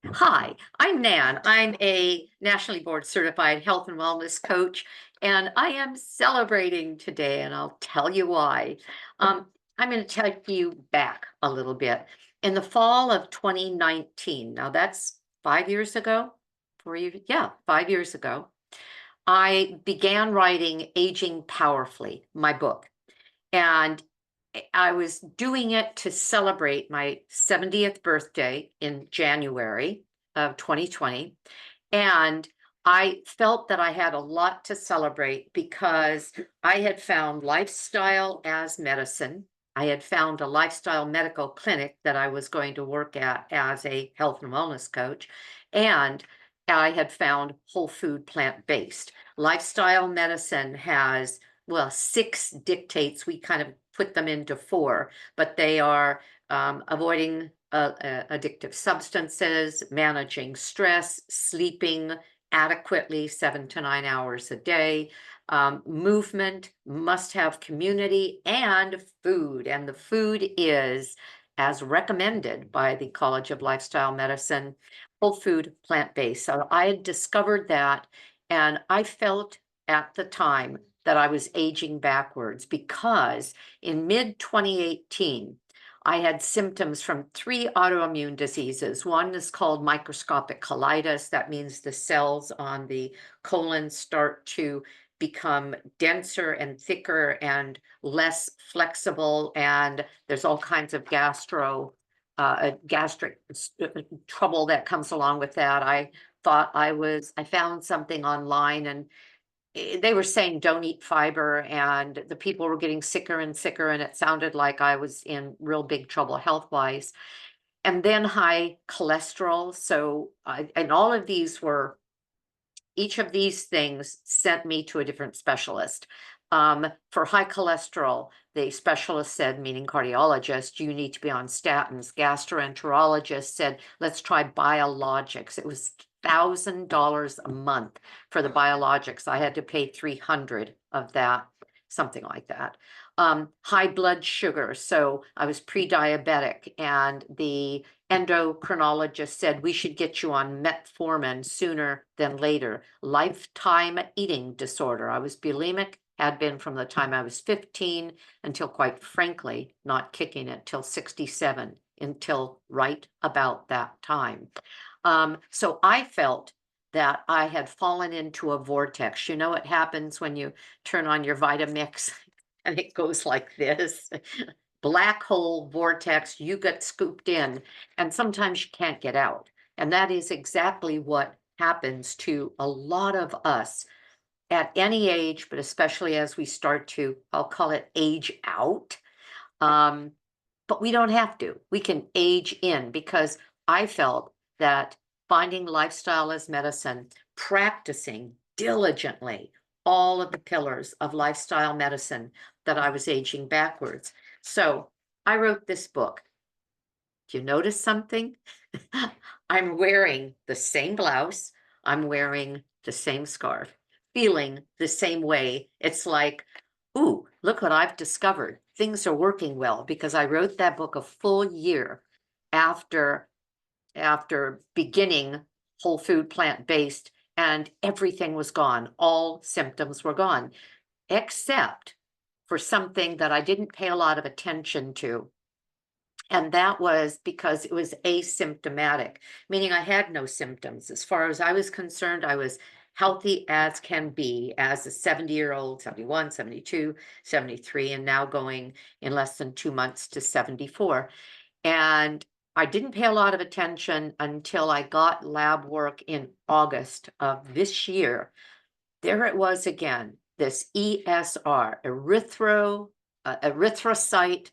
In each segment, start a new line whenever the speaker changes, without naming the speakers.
Hi, I'm Nan. I'm a nationally board certified health and wellness coach, and I am celebrating today, and I'll tell you why. I'm going to take you back a little bit. In the fall of 2019, now that's 5 years ago, yeah, 5 years ago, I began writing Aging Powerfully, my book. And I was doing it to celebrate my 70th birthday in January of 2020. And I felt that I had a lot to celebrate because I had found lifestyle as medicine. I had found a lifestyle medical clinic that I was going to work at as a health and wellness coach. And I had found whole food plant-based. Lifestyle medicine has, well, six dictates. We kind of put them into four, but they are avoiding addictive substances, managing stress, sleeping adequately 7 to 9 hours a day, movement, must have community, and food. And the food is, as recommended by the College of Lifestyle Medicine, whole food, plant-based. So I had discovered that, and I felt at the time that I was aging backwards because in mid 2018, I had symptoms from 3 autoimmune diseases. One is called microscopic colitis. That means the cells on the colon start to become denser and thicker and less flexible. And there's all kinds of gastric trouble that comes along with that. I found something online, and they were saying don't eat fiber, and the people were getting sicker and sicker, and it sounded like I was in real big trouble health wise. And then high cholesterol. So and all of these were, each of these things sent me to a different specialist. For high cholesterol, the specialist said, meaning cardiologist, you need to be on statins. Gastroenterologist said, let's try biologics. It was $1,000 a month for the biologics. I had to pay 300 of that, something like that. High blood sugar. So I was pre-diabetic, and the endocrinologist said we should get you on metformin sooner than later. Lifetime eating disorder. I was bulimic, had been from the time I was 15 until, quite frankly, not kicking it till 67, until right about that time. So I felt that I had fallen into a vortex. You know what happens when you turn on your Vitamix and it goes like this? Black hole vortex, you get scooped in, and sometimes you can't get out. And that is exactly what happens to a lot of us at any age, but especially as we start to, I'll call it age out. Um, but we don't have to. We can age in, because I felt that finding lifestyle as medicine, practicing diligently all of the pillars of lifestyle medicine, that I was aging backwards. So I wrote this book. Do you notice something? I'm wearing the same blouse. I'm wearing the same scarf, feeling the same way. It's like, ooh, look what I've discovered. Things are working well, because I wrote that book a full year after beginning whole food plant-based, and everything was gone. All symptoms were gone, except for something that I didn't pay a lot of attention to. And that was because it was asymptomatic, meaning I had no symptoms. As far as I was concerned, I was healthy as can be as a 70-year-old, 71, 72, 73, and now going in less than 2 months to 74. And I didn't pay a lot of attention until I got lab work in August of this year. There it was again, this ESR, erythrocyte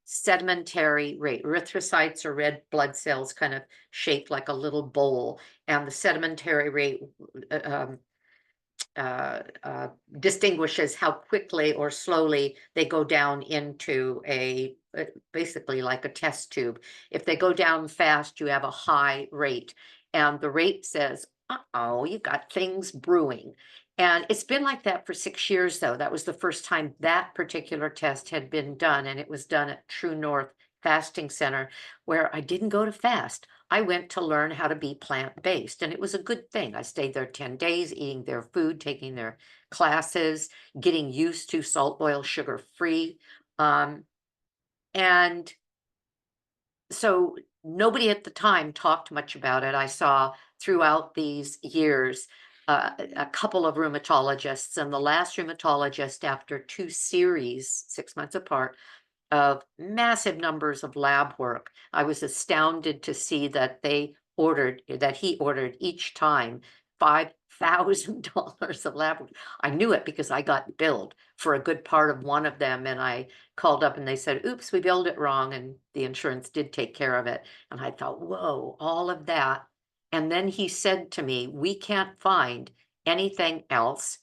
sedimentary rate. Erythrocytes are red blood cells, kind of shaped like a little bowl, and the sedimentary rate distinguishes how quickly or slowly they go down into basically like a test tube. If they go down fast, you have a high rate, and the rate says, uh-oh, you got things brewing. And it's been like that for 6 years, though. That was the first time that particular test had been done, and it was done at True North fasting center where I didn't go to fast. I went to learn how to be plant-based, and it was a good thing. I stayed there 10 days, eating their food, taking their classes, getting used to salt, oil, sugar-free. And so nobody at the time talked much about it. I saw throughout these years a couple of rheumatologists, and the last rheumatologist, after 2 series, 6 months apart, of massive numbers of lab work. I was astounded to see that he ordered each time $5,000 of lab work. I knew it because I got billed for a good part of one of them, and I called up and they said, oops, we billed it wrong, and the insurance did take care of it. And I thought, whoa, all of that. And then he said to me, we can't find anything else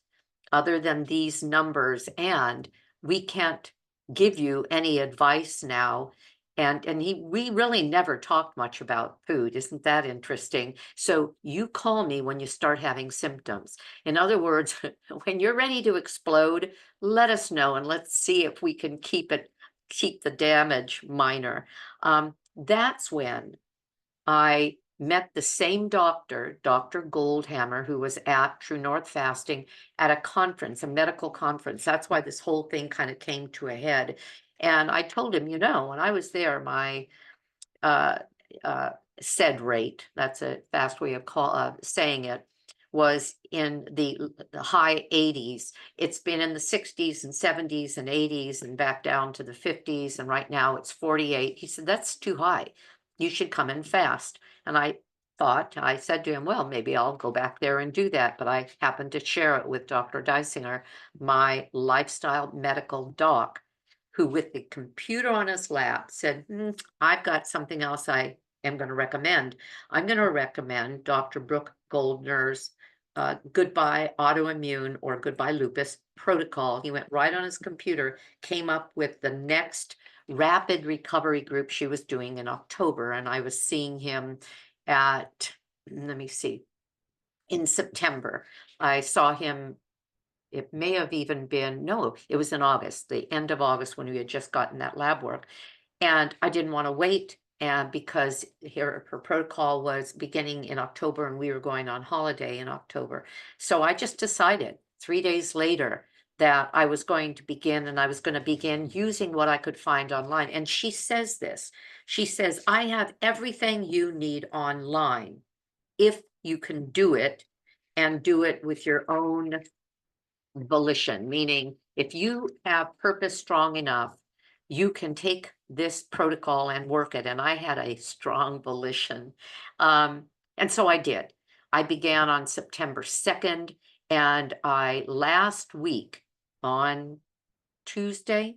other than these numbers, and we can't give you any advice now. And we really never talked much about food. Isn't that interesting? So you call me when you start having symptoms. In other words, when you're ready to explode, let us know, and let's see if we can keep the damage minor. That's when I met the same doctor, Dr. Goldhammer, who was at True North Fasting at a conference, a medical conference. That's why this whole thing kind of came to a head. And I told him, when I was there, my uh, SED rate, that's a fast way of saying it, was in the high 80s. It's been in the 60s and 70s and 80s and back down to the 50s. And right now it's 48. He said, that's too high. You should come in fast. And I said to him, well, maybe I'll go back there and do that. But I happened to share it with Dr. Dysinger, my lifestyle medical doc, who with the computer on his lap said, I've got something else I am going to recommend. I'm going to recommend Dr. Brook Goldner's Goodbye Autoimmune or Goodbye Lupus protocol. He went right on his computer, came up with the next rapid recovery group she was doing in October. And I was seeing him at, let me see, in September. I saw him, it may have even been, no, it was in August, the end of August, when we had just gotten that lab work. And I didn't want to wait, and because her protocol was beginning in October and we were going on holiday in October. So I just decided 3 days later that I was going to begin, and I was going to begin using what I could find online. And she says this, she says, I have everything you need online if you can do it, and do it with your own volition, meaning if you have purpose strong enough, you can take this protocol and work it. And I had a strong volition. And so I did. I began on September 2nd, and I last week on Tuesday,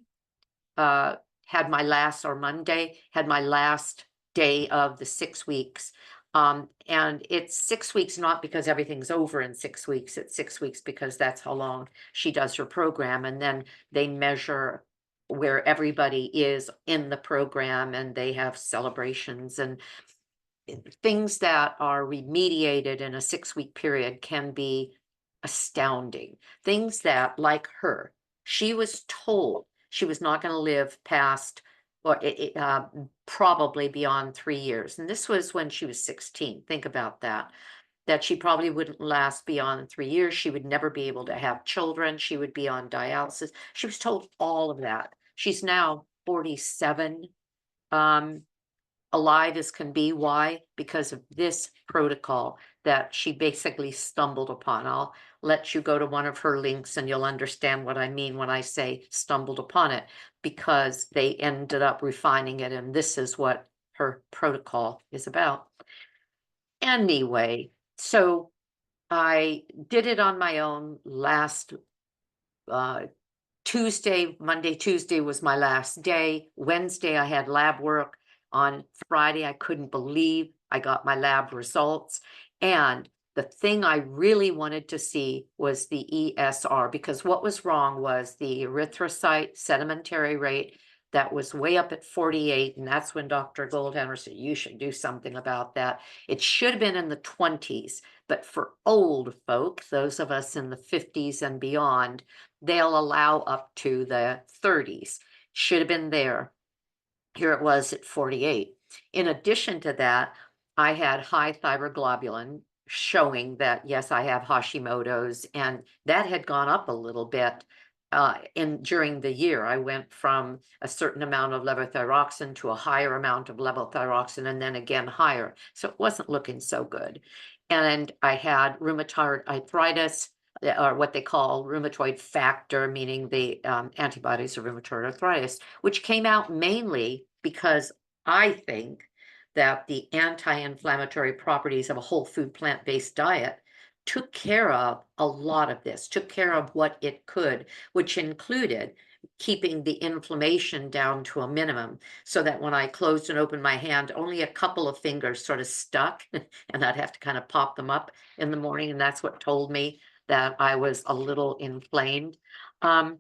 had my last, or Monday, had my last day of the 6 weeks. And it's 6 weeks, not because everything's over in 6 weeks. It's 6 weeks because that's how long she does her program. And then they measure where everybody is in the program, and they have celebrations, and things that are remediated in a 6-week period can be astounding. Things that, like her, she was told she was not going to live past, or probably beyond 3 years. And this was when she was 16. Think about that she probably wouldn't last beyond 3 years. She would never be able to have children. She would be on dialysis. She was told all of that. She's now 47. Alive as can be. Why? Because of this protocol that she basically stumbled upon. I'll let you go to one of her links and you'll understand what I mean when I say stumbled upon it, because they ended up refining it, and this is what her protocol is about. Anyway, so I did it on my own last Monday, Tuesday was my last day. Wednesday, I had lab work. On Friday, I couldn't believe I got my lab results. And the thing I really wanted to see was the ESR, because what was wrong was the erythrocyte sedimentary rate that was way up at 48. And that's when Dr. Goldhammer said, you should do something about that. It should have been in the 20s, but for old folk, those of us in the 50s and beyond, they'll allow up to the 30s. Should have been there. Here it was at 48. In addition to that, I had high thyroglobulin showing that, yes, I have Hashimoto's, and that had gone up a little bit during the year. I went from a certain amount of levothyroxine to a higher amount of levothyroxine and then again higher. So it wasn't looking so good. And I had rheumatoid arthritis, or what they call rheumatoid factor, meaning the antibodies of rheumatoid arthritis, which came out mainly because I think that the anti-inflammatory properties of a whole food plant-based diet took care of a lot of this, took care of what it could, which included keeping the inflammation down to a minimum, so that when I closed and opened my hand, only a couple of fingers sort of stuck and I'd have to kind of pop them up in the morning. And that's what told me that I was a little inflamed. And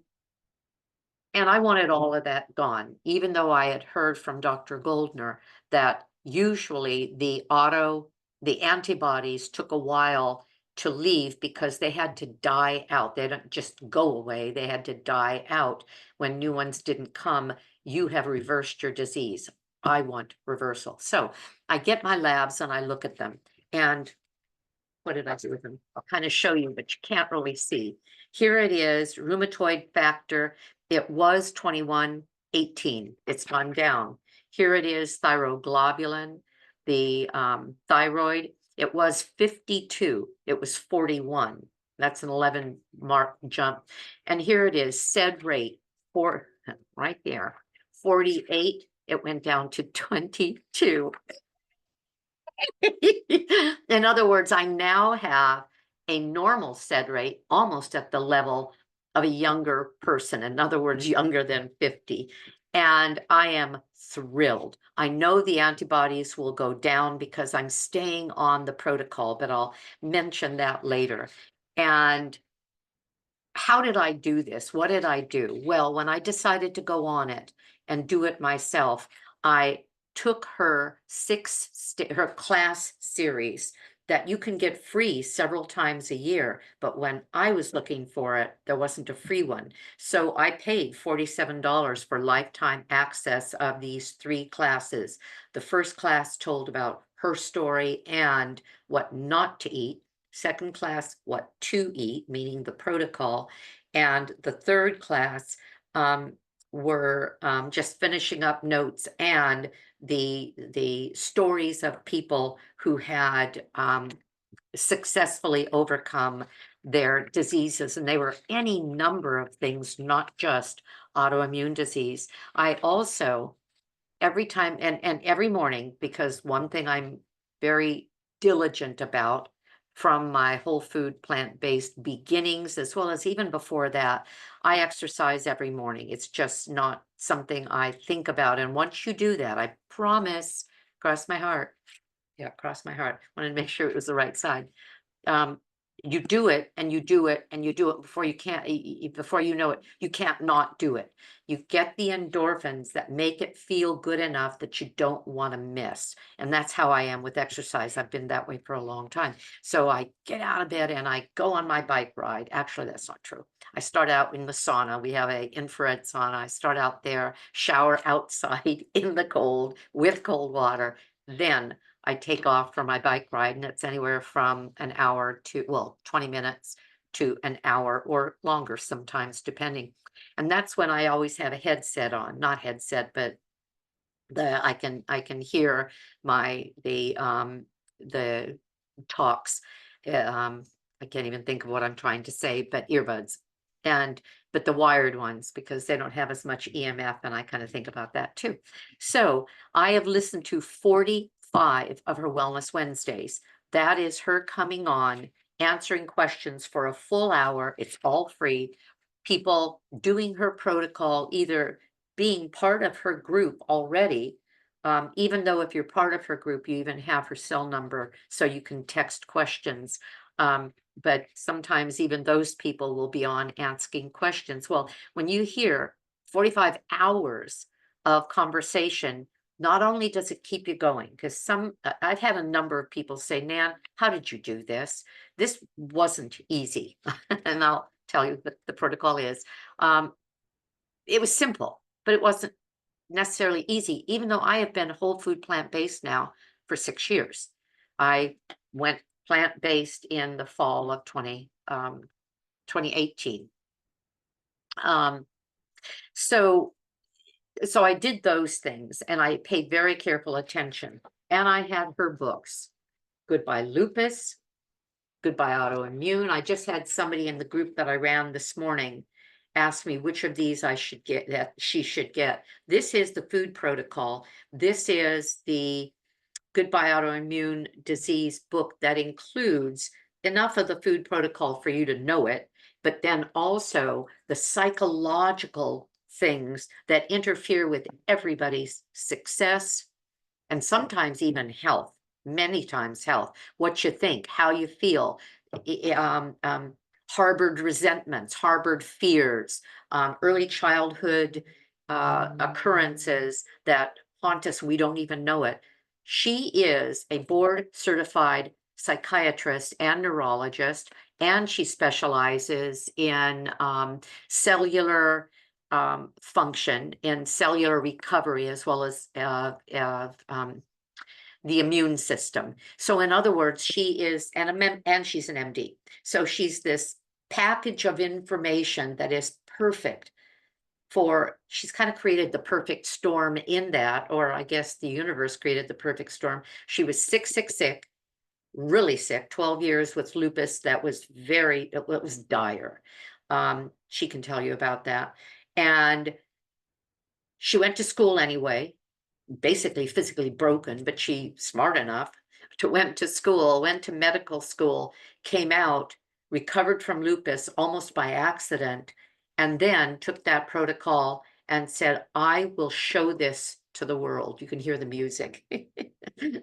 I wanted all of that gone, even though I had heard from Dr. Goldner that usually the antibodies took a while to leave because they had to die out. They don't just go away, they had to die out. When new ones didn't come, you have reversed your disease. I want reversal. So I get my labs and I look at them. And what did I do with them? I'll kind of show you, but you can't really see. Here it is, rheumatoid factor. It was 2118. It's gone down. Here it is, thyroglobulin, the thyroid. It was 52. It was 41. That's an 11 mark jump. And here it is, SED rate, right there, 48. It went down to 22. In other words, I now have a normal SED rate almost at the level of a younger person. In other words, younger than 50. And I am thrilled. I know the antibodies will go down because I'm staying on the protocol, but I'll mention that later. And how did I do this? What did I do? Well, when I decided to go on it and do it myself, I took her her class series that you can get free several times a year. But when I was looking for it, there wasn't a free one. So I paid $47 for lifetime access of these 3 classes. The first class told about her story and what not to eat. Second class, what to eat, meaning the protocol. And the third class were just finishing up notes and the stories of people who had successfully overcome their diseases. And they were any number of things, not just autoimmune disease. I also, every time and every morning, because one thing I'm very diligent about from my whole food plant-based beginnings, as well as even before that, I exercise every morning. It's just not something I think about. And once you do that, I promise, cross my heart. Yeah, cross my heart. Wanted to make sure it was the right side. You do it and you do it and you do it before you can't, before you know it, you can't not do it. You get the endorphins that make it feel good enough that you don't want to miss. And that's how I am with exercise. I've been that way for a long time. So I get out of bed and I go on my bike ride. Actually, that's not true. I start out in the sauna. We have an infrared sauna. I start out there, shower outside in the cold with cold water. Then I take off for my bike ride, and it's anywhere from an hour to, well, 20 minutes to an hour or longer sometimes, depending. And that's when I always have a headset on, not headset, but I can hear the talks. I can't even think of what I'm trying to say, but earbuds. But the wired ones, because they don't have as much EMF, and I kind of think about that too. So I have listened to 45 of her Wellness Wednesdays. That is her coming on, answering questions for a full hour. It's all free. People doing her protocol, either being part of her group already, even though if you're part of her group, you even have her cell number so you can text questions. But sometimes even those people will be on asking questions. Well, when you hear 45 hours of conversation, not only does it keep you going, because I've had a number of people say, Nan, how did you do this? This wasn't easy. And I'll tell you what the protocol is. It was simple, but it wasn't necessarily easy, even though I have been whole food plant-based now for 6 years. I went plant-based in the fall of 2018. Um, so so I did those things and I paid very careful attention. And I had her books, Goodbye Lupus, Goodbye Autoimmune. I just had somebody in the group that I ran this morning ask me which of these I should get, that she should get. This is the food protocol. This is the Goodbye Autoimmune Disease book that includes enough of the food protocol for you to know it, but then also the psychological things that interfere with everybody's success and sometimes even health, many times health, what you think, how you feel, harbored resentments, harbored fears, early childhood occurrences that haunt us, we don't even know it. She is a board certified psychiatrist and neurologist, and she specializes in cellular function, in cellular recovery, as well as the immune system. So in other words, she is, and she's an MD. So she's this package of information that is perfect for, she's kind of created the perfect storm in that, or I guess the universe created the perfect storm. She was sick, really sick, 12 years with lupus. That was it was dire. She can tell you about that. And she went to school anyway, basically physically broken, but she smart enough to went to school, went to medical school, came out, recovered from lupus almost by accident, and then took that protocol and said, I will show this to the world. You can hear the music,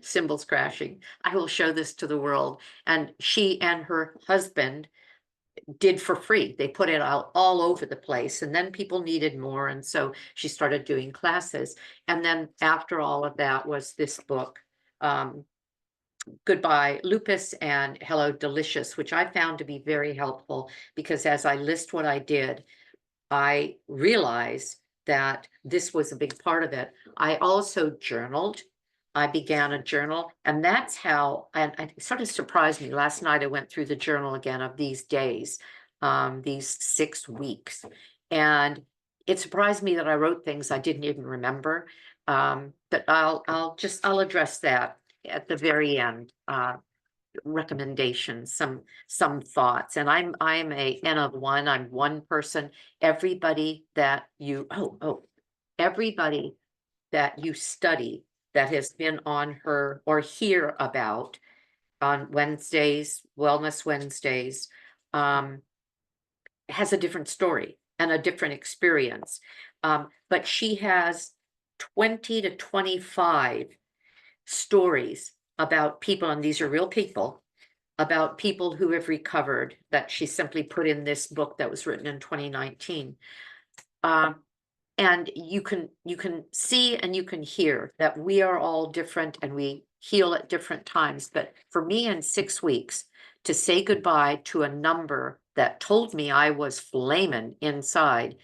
cymbals crashing. I will show this to the world. And she and her husband did for free. They put it out all over the place, and then people needed more, and so she started doing classes. And then after all of that was this book, Goodbye Lupus and Hello Delicious, which I found to be very helpful, because as I list what I did, I realized that this was a big part of it. I also journaled. I began a journal, and that's how, and it sort of surprised me. Last night I went through the journal again of these days, these 6 weeks. And it surprised me that I wrote things I didn't even remember. But I'll address that at the very end. Recommendations, some thoughts. And I'm a N of one. I'm one person. Everybody that you everybody that you study that has been on her or hear about on Wednesdays, Wellness Wednesdays, has a different story and a different experience. But she has 20 to 25 stories about people, and these are real people, about people who have recovered, that she simply put in this book that was written in 2019. And you can see and you can hear that we are all different and we heal at different times. But for me, in 6 weeks, to say goodbye to a number that told me I was flaming inside,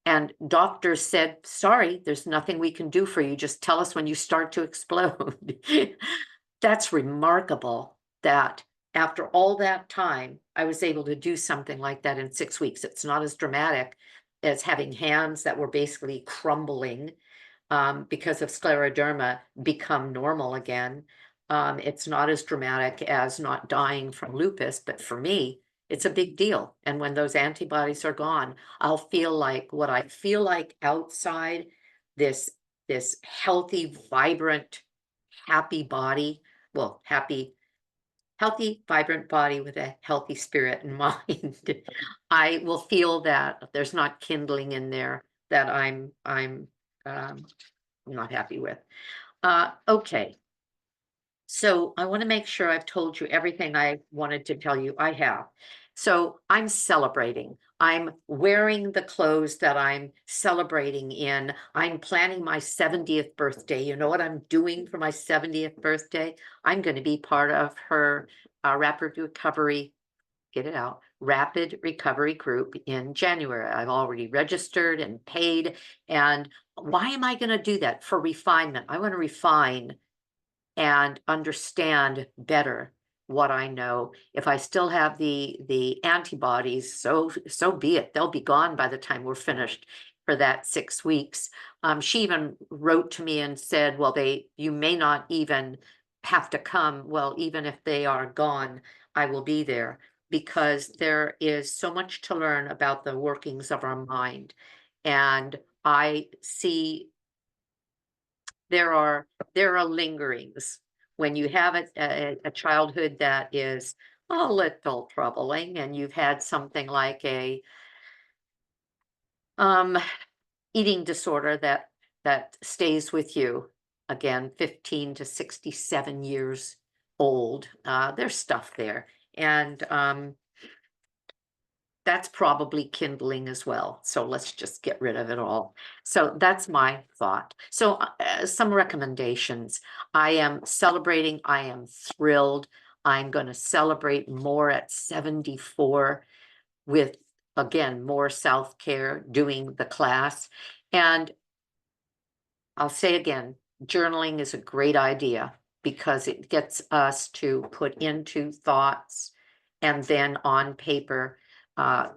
and doctors said, sorry, there's nothing we can do for you. Just tell us when you start to explode. That's remarkable that after all that time, I was able to do something like that in 6 weeks. It's not as dramatic as having hands that were basically crumbling because of scleroderma become normal again. It's not as dramatic as not dying from lupus, but for me, it's a big deal. And when those antibodies are gone, I'll feel like what I feel like outside, this healthy, vibrant, happy body, well, healthy, vibrant body with a healthy spirit and mind. I will feel that there's not kindling in there that I'm not happy with. Okay. So I want to make sure I've told you everything I wanted to tell you. I have. So I'm celebrating. I'm wearing the clothes that I'm celebrating in. I'm planning my 70th birthday. You know what I'm doing for my 70th birthday? I'm going to be part of her Rapid Recovery, get it out, Rapid Recovery group in January. I've already registered and paid, and Why am I going to do that? For refinement. I want to refine and understand better what I know. If I still have the antibodies, so be it. They'll be gone by the time we're finished for that 6 weeks. She even wrote to me and said, well, you may not even have to come. Well, even if they are gone, I will be there, because there is so much to learn about the workings of our mind. And I see there are lingerings when you have a childhood that is a little troubling, and you've had something like a um, eating disorder that stays with you, again, 15 to 67 years old. There's stuff there, and that's probably kindling as well. So let's just get rid of it all. So that's my thought. So some recommendations. I am celebrating. I am thrilled. I'm going to celebrate more at 74 with, again, more self-care, doing the class. And I'll say again, journaling is a great idea, because it gets us to put into thoughts and then on paper, uh,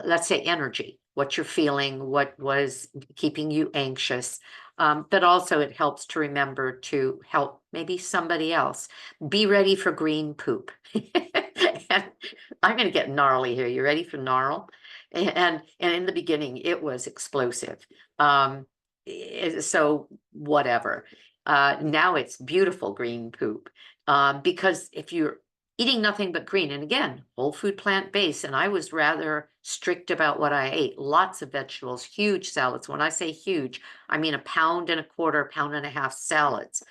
let's say energy, what you're feeling, what was keeping you anxious. But also it helps to remember to help maybe somebody else. Be ready for green poop. And I'm going to get gnarly here. You ready for gnarl? And in the beginning, it was explosive. So whatever. Now it's beautiful green poop. Because if you're eating nothing but green, and again, whole food plant-based, and I was rather strict about what I ate. Lots of vegetables, huge salads. When I say huge, I mean 1.25 pound, 1.5 pound salads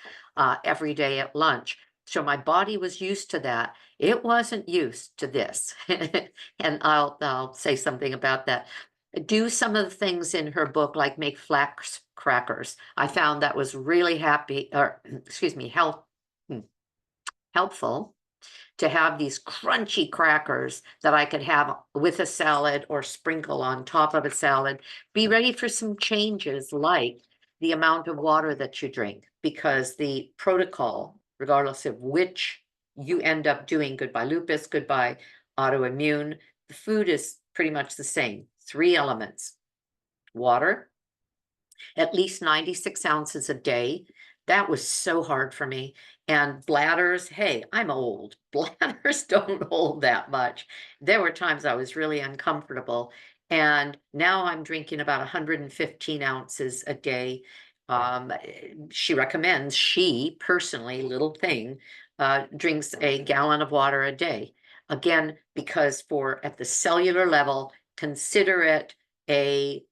every day at lunch. So my body was used to that. It wasn't used to this. And I'll say something about that. Do some of the things in her book, like make flax crackers. I found that was really helpful to have these crunchy crackers that I could have with a salad or sprinkle on top of a salad. Be ready for some changes, like the amount of water that you drink, because the protocol, regardless of which you end up doing, Goodbye Lupus, Goodbye Autoimmune, the food is pretty much the same. 3 elements: water, at least 96 ounces a day. That was so hard for me. And bladders, hey, I'm old. Bladders don't hold that much. There were times I was really uncomfortable. And now I'm drinking about 115 ounces a day. She personally, little thing, drinks a gallon of water a day. Again, because at the cellular level, consider it a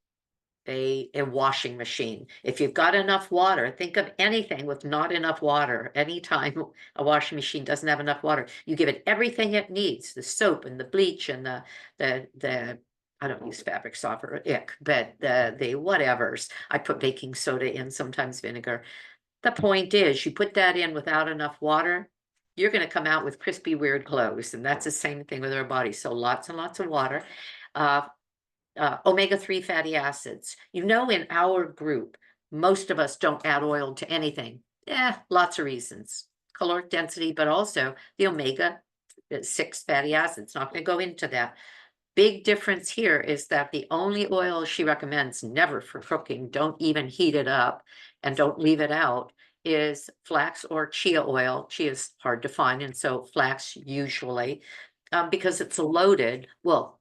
washing machine. If you've got enough water, think of anything with not enough water. Anytime a washing machine doesn't have enough water, you give it everything it needs, the soap and the bleach and the I don't use fabric softener, but the whatevers. I put baking soda in, sometimes vinegar. The point is, you put that in without enough water, you're going to come out with crispy, weird clothes. And that's the same thing with our body. So lots and lots of water. Omega-3 fatty acids. In our group, most of us don't add oil to anything. Lots of reasons. Caloric density, but also the omega-6 fatty acids. Not going to go into that. Big difference here is that the only oil she recommends, never for cooking, don't even heat it up and don't leave it out, is flax or chia oil. Chia is hard to find, and so flax usually, because it's loaded. Well,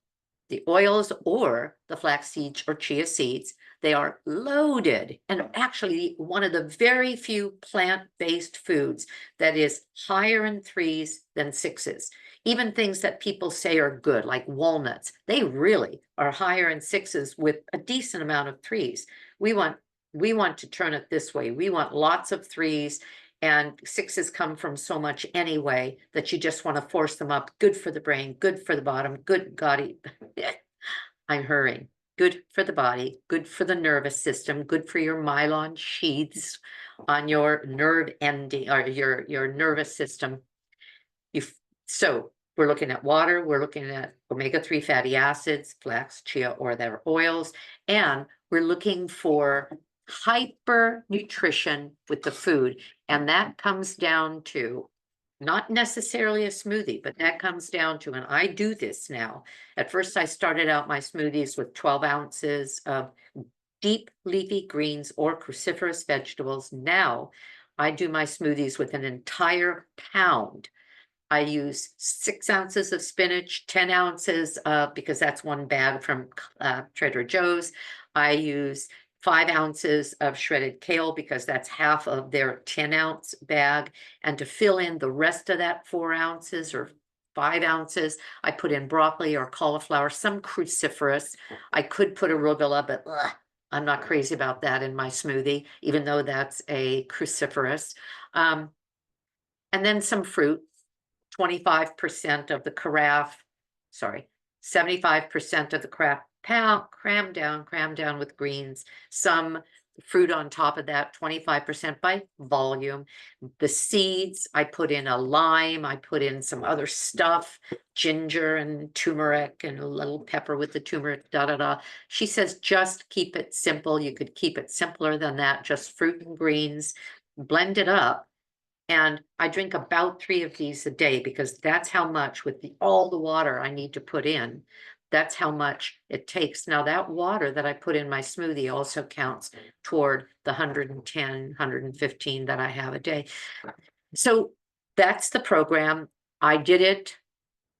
the oils or the flax seeds or chia seeds, they are loaded, and actually one of the very few plant-based foods that is higher in 3s than 6s. Even things that people say are good, like walnuts, they really are higher in 6s with a decent amount of 3s. We want to turn it this way. We want lots of 3s, and 6s come from so much anyway that you just want to force them up. Good for the brain, good for the bottom, good God. I'm hurrying. Good for the body, good for the nervous system, good for your myelin sheaths on your nerve ending, or your nervous system. So we're looking at water, we're looking at omega-3 fatty acids, flax, chia, or their oils, and we're looking for hyper nutrition with the food. And that comes down to not necessarily a smoothie, but that comes down to, and I do this now. At first, I started out my smoothies with 12 ounces of deep leafy greens or cruciferous vegetables. Now I do my smoothies with an entire pound. I use 6 ounces of spinach, 10 ounces because that's one bag from Trader Joe's. I use 5 ounces of shredded kale because that's half of their 10-ounce bag. And to fill in the rest of that 4 ounces or 5 ounces, I put in broccoli or cauliflower, some cruciferous. I could put arugula, but I'm not crazy about that in my smoothie, even though that's a cruciferous. And then some fruit. 25% of the carafe, sorry, 75% of the craft crammed down with greens, some fruit on top of that, 25% by volume. The seeds, I put in a lime, I put in some other stuff, ginger and turmeric and a little pepper with the turmeric, She says, just keep it simple. You could keep it simpler than that, just fruit and greens, blend it up. And I drink about 3 of these a day because that's how much with all the water I need to put in. That's how much it takes. Now that water that I put in my smoothie also counts toward the 110, 115 that I have a day. So that's the program. I did it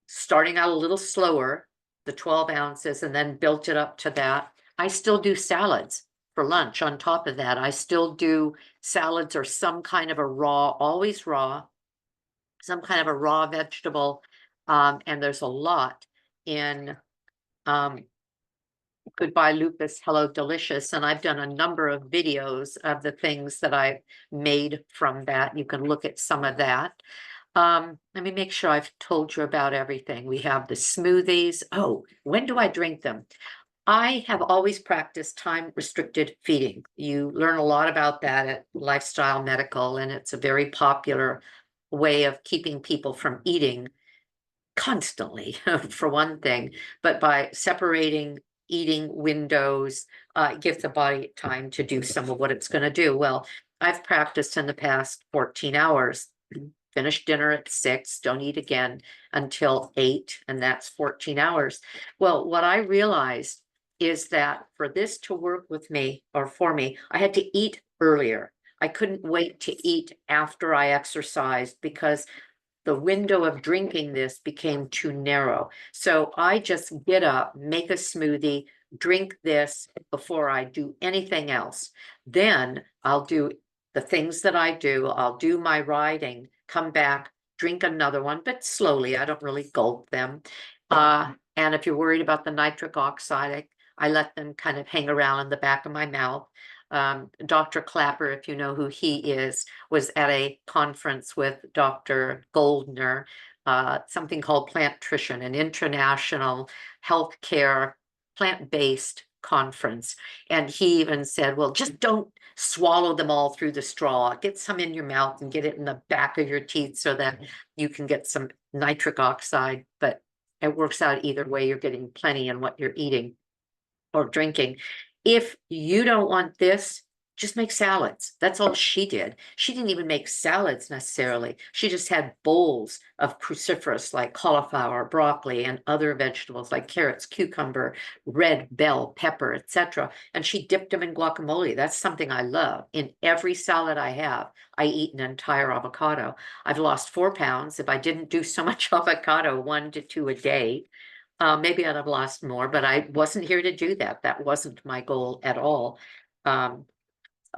starting out a little slower, the 12 ounces, and then built it up to that. I still do salads for lunch on top of that. I still do salads or some kind of a raw, always raw, some kind of a raw vegetable. And there's a lot in Goodbye Lupus, Hello Delicious. And I've done a number of videos of the things that I've made from that. You can look at some of that. Let me make sure I've told you about everything. We have the smoothies. Oh, when do I drink them? I have always practiced time-restricted feeding. You learn a lot about that at Lifestyle Medical, and it's a very popular way of keeping people from eating constantly, for one thing, but by separating eating windows, gives the body time to do some of what it's going to do. Well, I've practiced in the past 14 hours. Finish dinner at 6, don't eat again until 8, and that's 14 hours. Well, what I realized is that for this to work with me or for me, I had to eat earlier. I couldn't wait to eat after I exercised because the window of drinking this became too narrow. So I just get up, make a smoothie, drink this before I do anything else. Then I'll do the things that I do. I'll do my riding, come back, drink another one, but slowly. I don't really gulp them. And if you're worried about the nitric oxide, I let them kind of hang around in the back of my mouth. Dr. Clapper, if you know who he is, was at a conference with Dr. Goldner, something called Planttrition, an international healthcare plant-based conference. And he even said, well, just don't swallow them all through the straw. Get some in your mouth and get it in the back of your teeth so that you can get some nitric oxide. But it works out either way. You're getting plenty in what you're eating or drinking. If you don't want this, just make salads. That's all she did. She didn't even make salads necessarily. She just had bowls of cruciferous like cauliflower, broccoli, and other vegetables like carrots, cucumber, red bell pepper, etc. And she dipped them in guacamole. That's something I love. In every salad I have, I eat an entire avocado. I've lost 4 pounds. If I didn't do so much avocado, 1 to 2 a day, maybe I'd have lost more, but I wasn't here to do that. That wasn't my goal at all.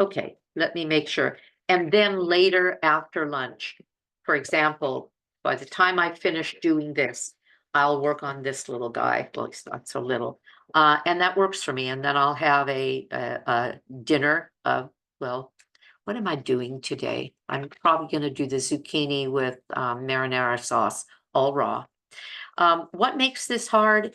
Okay, let me make sure. And then later after lunch, for example, by the time I finish doing this, I'll work on this little guy. Well, he's not so little. And that works for me. And then I'll have a dinner of, well, what am I doing today? I'm probably going to do the zucchini with marinara sauce, all raw. What makes this hard?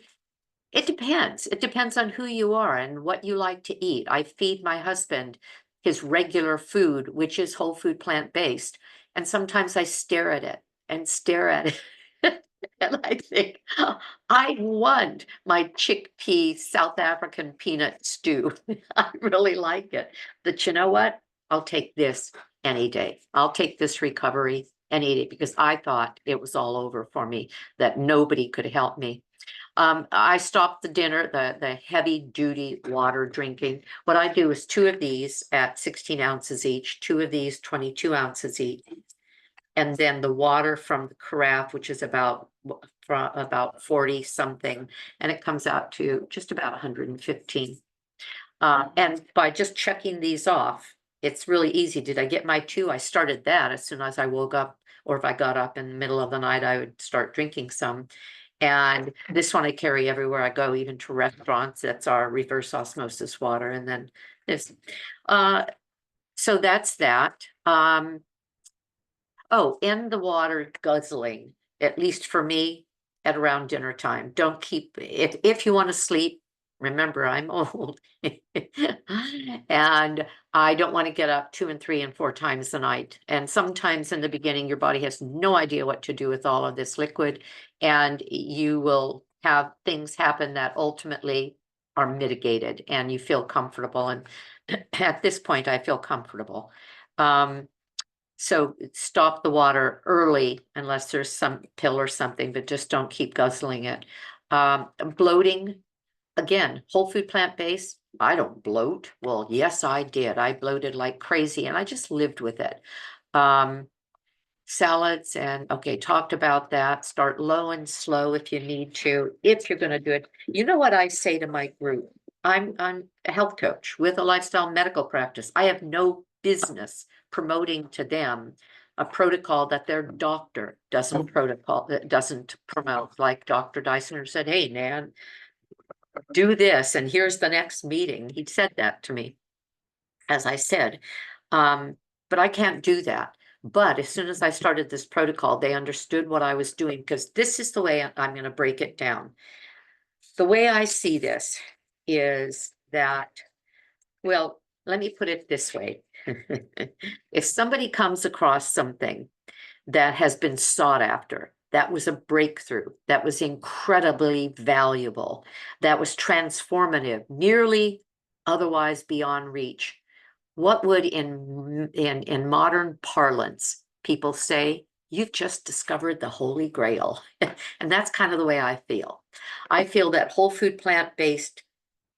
It depends. It depends on who you are and what you like to eat. I feed my husband his regular food, which is whole food plant-based. And sometimes I stare at it and stare at it And I think, I want my chickpea South African peanut stew. I really like it. But you know what? I'll take this any day. I'll take this recovery any day because I thought it was all over for me, that nobody could help me. I stopped the dinner, the heavy duty water drinking. What I do is 2 of these at 16 ounces each, 2 of these 22 ounces each. And then the water from the carafe, which is about from about 40 something, and it comes out to just about 115. And by just checking these off, it's really easy. Did I get my 2? I started that as soon as I woke up, or if I got up in the middle of the night, I would start drinking some. And this one I carry everywhere I go, even to restaurants. That's our reverse osmosis water. And then this, so that's that. Oh, end the water guzzling, at least for me, at around dinner time. Don't keep, if you want to sleep, remember I'm old. And I don't want to get up 2 and 3 and 4 times a night. And sometimes in the beginning, your body has no idea what to do with all of this liquid, and you will have things happen that ultimately are mitigated and you feel comfortable. And at this point, I feel comfortable. So stop the water early unless there's some pill or something, but just don't keep guzzling it. Bloating, again, whole food plant-based. I don't bloat. Well, yes, I did. I bloated like crazy and I just lived with it. Salads and okay, talked about that. Start low and slow if you need to, if you're going to do it. You know what I say to my group? I'm a health coach with a lifestyle medical practice. I have no business promoting to them a protocol that their doctor doesn't promote. Like Dr. Dysinger said, hey, Nan, do this, and here's the next meeting. He said that to me, as I said, but I can't do that. But as soon as I started this protocol, they understood what I was doing, because this is the way I'm going to break it down. The way I see this is that, well, let me put it this way. If somebody comes across something that has been sought after, that was a breakthrough, that was incredibly valuable, that was transformative, nearly otherwise beyond reach, what would in modern parlance people say? You've just discovered the Holy Grail. And that's kind of the way I feel. I feel that whole food plant-based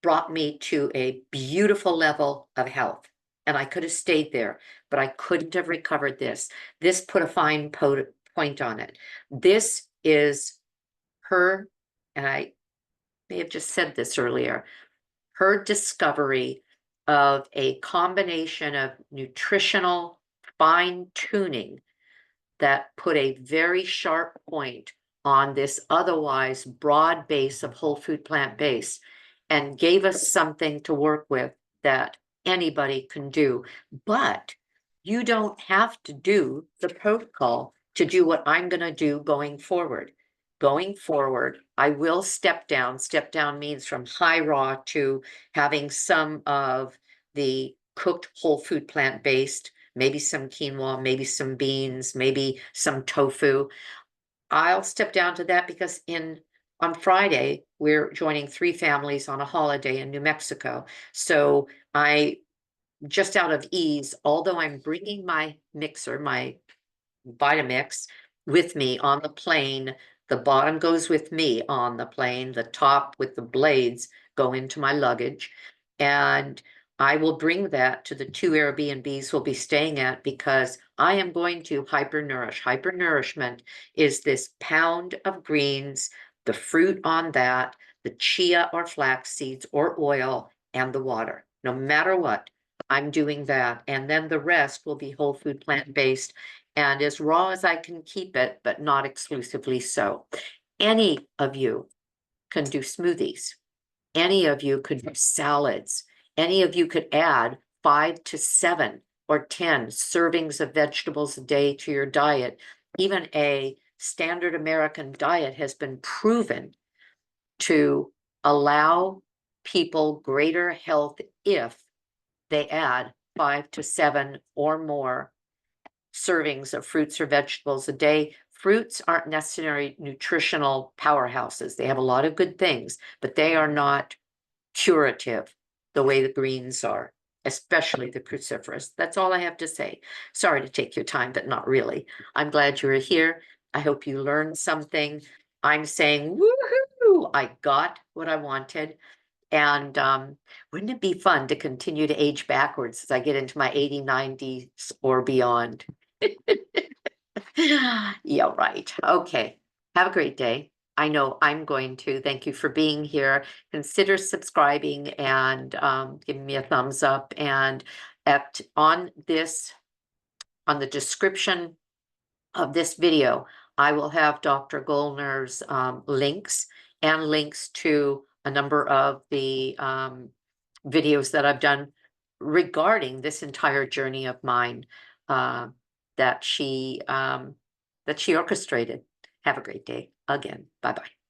brought me to a beautiful level of health. And I could have stayed there, but I couldn't have recovered this. This put a fine point on it. This is her, and I may have just said this earlier, her discovery of a combination of nutritional fine tuning that put a very sharp point on this otherwise broad base of whole food plant base and gave us something to work with that anybody can do. But you don't have to do the protocol to do what I'm going to do going forward. Going forward, I will step down. Step down means from high raw to having some of the cooked whole food plant-based, maybe some quinoa, maybe some beans, maybe some tofu. I'll step down to that because on Friday, we're joining 3 families on a holiday in New Mexico. So I, just out of ease, although I'm bringing my mixer, my Vitamix, with me on the plane, the bottom goes with me on the plane, the top with the blades go into my luggage. And I will bring that to the 2 Airbnbs we'll be staying at, because I am going to Hyper Nourish. Hyper Nourishment is this pound of greens, the fruit on that, the chia or flax seeds or oil, and the water. No matter what, I'm doing that. And then the rest will be whole food plant-based and as raw as I can keep it, but not exclusively so. Any of you can do smoothies. Any of you could do salads. Any of you could add 5 to 7 or 10 servings of vegetables a day to your diet. Even a standard American diet has been proven to allow people greater health if they add 5 to 7 or more servings of fruits or vegetables a day. fruits aren't necessarily nutritional powerhouses. They have a lot of good things, but they are not curative the way the greens are, especially the cruciferous. That's all I have to say. Sorry to take your time, but not really. I'm glad you were here. I hope you learned something. I'm saying, woohoo, I got what I wanted. And wouldn't it be fun to continue to age backwards as I get into my 80, 90s or beyond? Yeah, right. Okay. Have a great day. I know I'm going to. Thank you for being here. Consider subscribing and giving me a thumbs up. And on the description of this video, I will have Dr. Goldner's links and links to a number of the videos that I've done regarding this entire journey of mine that she orchestrated. Have a great day. Again, bye-bye.